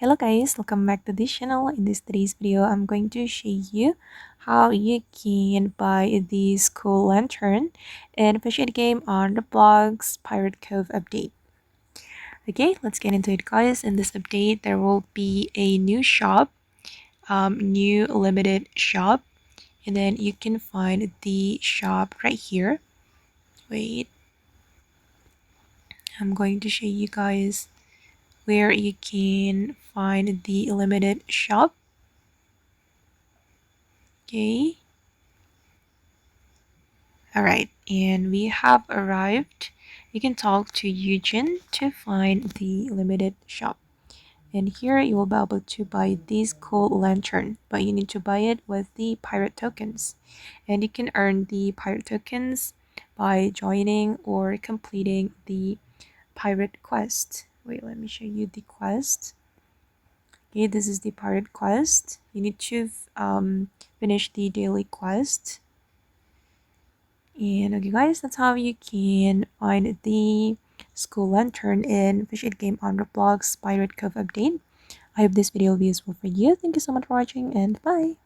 Hello guys, welcome back to this channel. In today's video, I'm going to show you how you can buy this cool lantern in Fish It game on the blog's Pirate Cove update. Okay, let's get into it guys. In this update, there will be a new shop, new limited shop, and then you can find the shop right here. Wait, I'm going to show you guys where you can find the limited shop. Okay. Alright, and we have arrived. You can talk to Eugene to find the limited shop. And here you will be able to buy this cool lantern, but you need to buy it with the pirate tokens. And you can earn the pirate tokens by joining or completing the pirate quest. Wait, let me show you the quest. Okay, this is the pirate quest. You need to finish the daily quest. And okay guys, that's how you can find the school lantern in Fish It game on Roblox Pirate Cove update. I hope this video will be useful for you. Thank you so much for watching and bye!